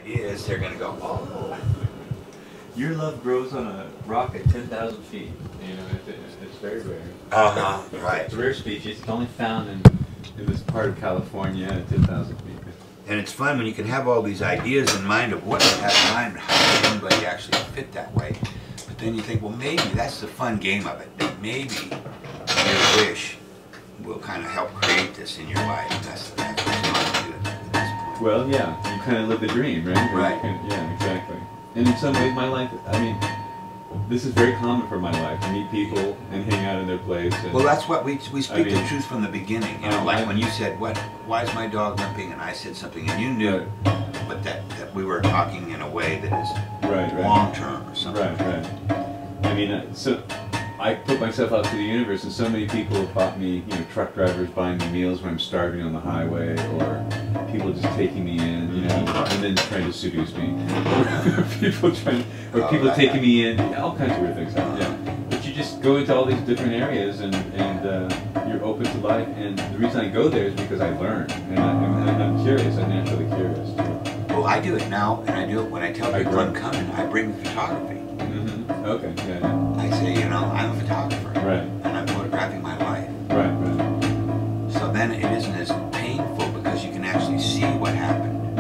ideas, they're going to go, oh. Your love grows on a rock at 10,000 feet. You know, it's very rare. Right. It's a rare species. It's only found in this part of California at 10,000 feet. And it's fun when you can have all these ideas in mind of what you have in mind, how does anybody actually fit that way. But then you think, well, maybe that's the fun game of it. That maybe your wish will kind of help create this in your life. That's fun to do at this point. Well, yeah, you kind of live the dream, right? Right. Yeah, exactly. And in some ways, my life, I mean, this is very common for my life. I meet people and hang out in their place. And, well, that's what we speak the truth from the beginning. You know, like when you said, why is my dog limping? And I said something, and you knew, but that we were talking in a way that is long-term or something. Right. I mean, so I put myself out to the universe, and so many people have bought me, you know, truck drivers buying me meals when I'm starving on the highway, or people just taking me in, you know, and then trying to seduce me. People taking me in, all kinds of weird things happen. Yeah. But you just go into all these different areas, and you're open to life. And the reason I go there is because I learn, and I'm curious. I'm naturally curious too. Well, I do it now, and I do it when I tell people I'm coming. I bring photography. Okay. Yeah. I say, you know, I'm a photographer. Right. And I'm photographing my life. Right. So then it isn't as painful because you can actually see what happened.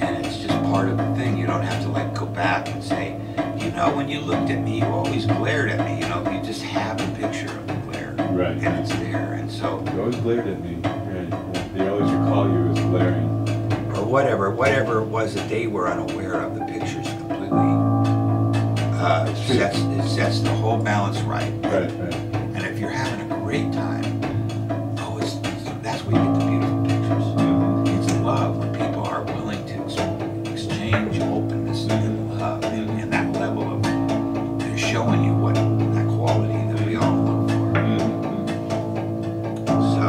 And it's just part of the thing. You don't have to like go back and say, you know, when you looked at me, you always glared at me. You know, you just have a picture of the glare. Right. And it's there. And so you always glared at me. Right. They always recall you as glaring. Or whatever it was that they were unaware of, the pictures completely sets the whole balance right. Right. And if you're having a great time, that's where you get the beautiful pictures. It's love when people are willing to exchange openness and love, and that level of they're showing you what that quality that we all look for. So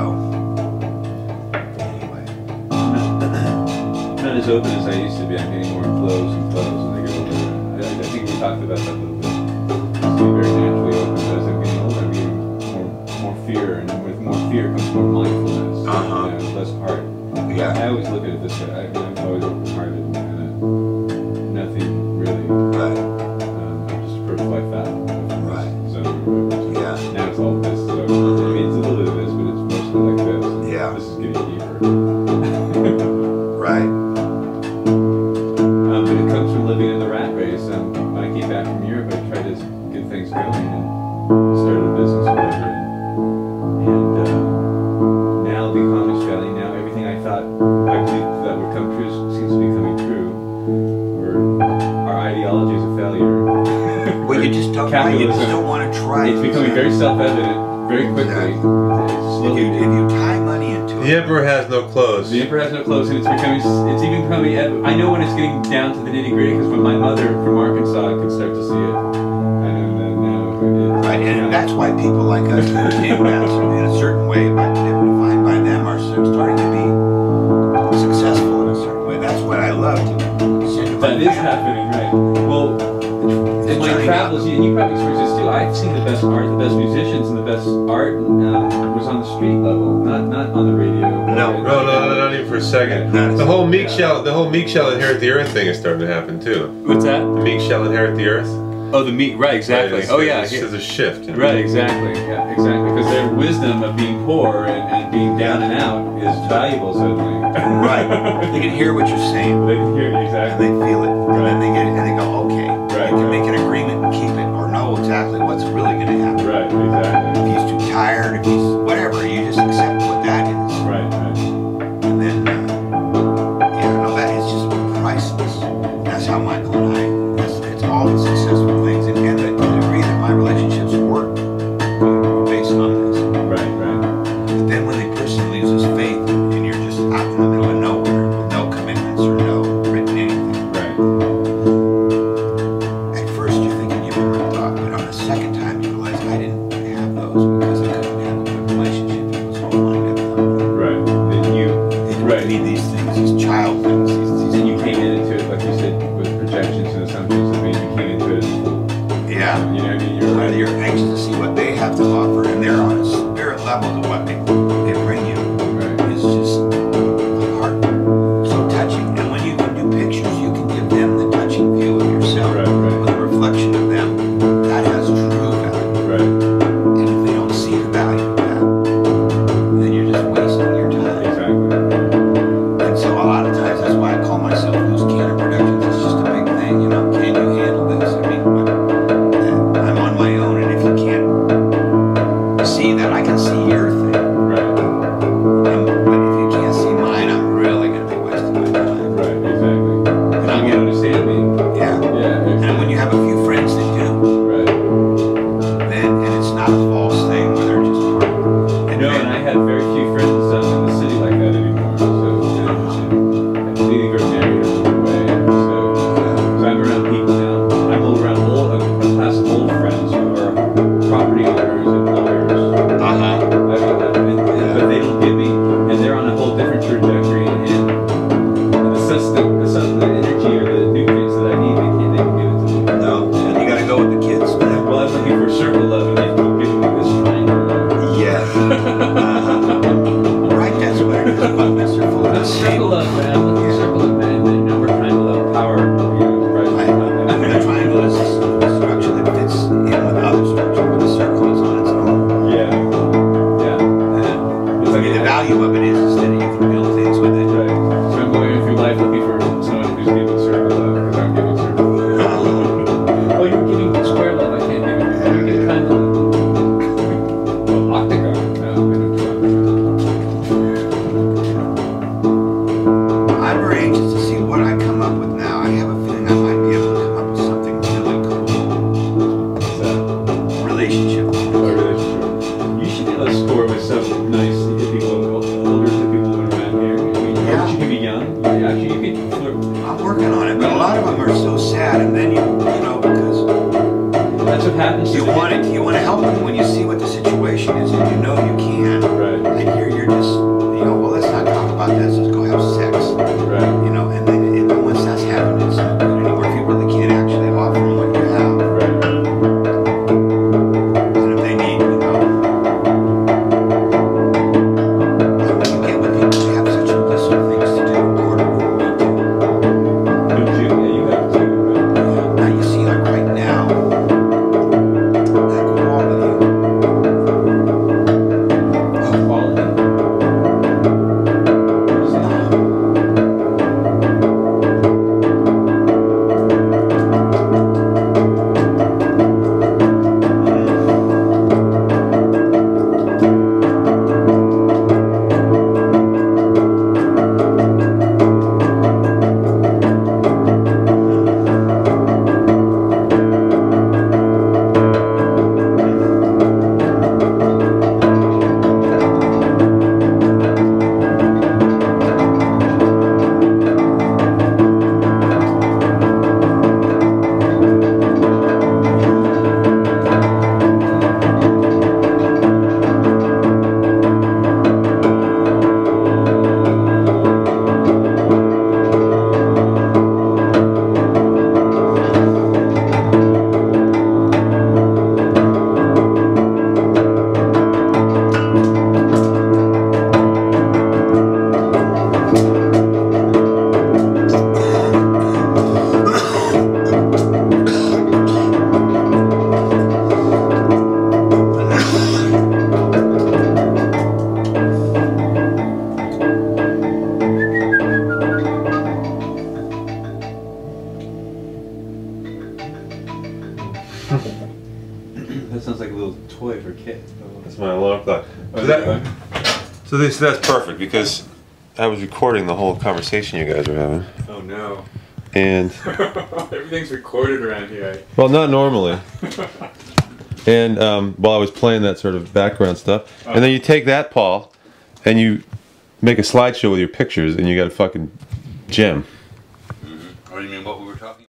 anyway, not as open as I used to be. I'm getting more closed and closed as I get older. I think we talked about that a little bit. Being very naturally open as I'm getting older. I'm getting more fear, and with more fear comes more mindfulness. You know, less heart. Yeah. I always look at it this way. I'm always open-hearted, and nothing really. Right. I'm just approached by fact. Right. So yeah. Now it's all this. So I mean, it's a little bit of this, but it's mostly like this. And yeah. This is getting deeper. Right. But it comes from living in the rat race. When I came back from Europe, I tried to get things going and started a business or whatever. And now the economy's failing. Now everything I thought I believed that would come true seems to be coming true. Our ideology is a failure. Well, you just don't want to try. It's becoming very self-evident very quickly. If you tie money into it. The emperor has no clothes. The emperor has no clothes, and it's even becoming. I know when it's getting down to the nitty-gritty, because when my mother from Arkansas could start to see it. I know now. Right, and that's why people like us who came back in a certain way, defined by them, are starting to be successful in a certain way. That's what I love to send to my That is happening, right? Well, in my travels, you probably experience this too. I've seen the best art, the best musicians, and the best art was on the street level, not on the radio. No, not even for a second. The whole meek shall inherit the earth thing is starting to happen too. What's that? The meek shall inherit the earth. Oh, the meek, right? Exactly. Right, there's a shift. You know? Right, exactly. Yeah, exactly. Because their wisdom of being poor and being down and out is valuable suddenly. Right. They can hear what you're saying. They can hear it, exactly. And they feel it. And then they get it and they go, okay. Right. They can make an agreement and keep it, or know exactly what's really going to happen. Right, exactly. If he's too tired, if he's whatever, you just accept what that is. Right. And then, that is just priceless. That's how Michael and I, it's all the successful things, and the degree that my relationships work based on this. Right. But then when the person loses faith, and you're just out in the middle of nowhere with no commitments or no written anything. Right. they either got married or moved away. So I'm around people now. I'm around a class of old friends who are property owners and lawyers. But they don't get me, and they're on a whole different trajectory. And the energy or the nutrients that I need, they can give it to me. No, and you gotta go with the kids. Well, I'm looking for circle love, and they keep giving me this triangle love. Yes. Right, that's what it is. Mr. Full of Circle love, man. I'm looking for circle love, man. And now we're triangle love power. The triangle is a structure that fits in with other structure, but the circle is on its own. Yeah. I mean, the value of it is that you can build things with it. Right. So I'm going through life looking for someone who's giving circle love, because I'm giving circle love. Oh, you're giving square love. I can't give it. I'm giving triangle love. Well, octagon. No, I don't do octagon. I'm very anxious to see what I come up with now. I have a feeling I might be able to come up with something really cool. What's that? Relationship. You should be able to score with some nice hippie women, older hippie women around here. I mean, Yeah. you could be young. Actually, you could flirt. I'm working on it, but a lot of them are so sad, and then you know, because That's what happens. you want to help them when you see what the situation is, and you know you can. Right. And here you're just, well, let's not talk about this. Let's go have sex. Right. And then once that's happened, it's not good anymore. If you really can't actually offer them what you have, Right. and if they need, and when you get with people, they have such a list of things to do. But you have to. Right? Now you see, like right now, that quality of Quality. Where's that? That sounds like a little toy for kids. That's my alarm clock. Oh, So that's perfect because I was recording the whole conversation you guys were having, oh no. and Everything's recorded around here. well, not normally. And while I was playing that sort of background stuff, and then you take that, Paul, and you make a slideshow with your pictures, and you got a fucking gem. Or you mean what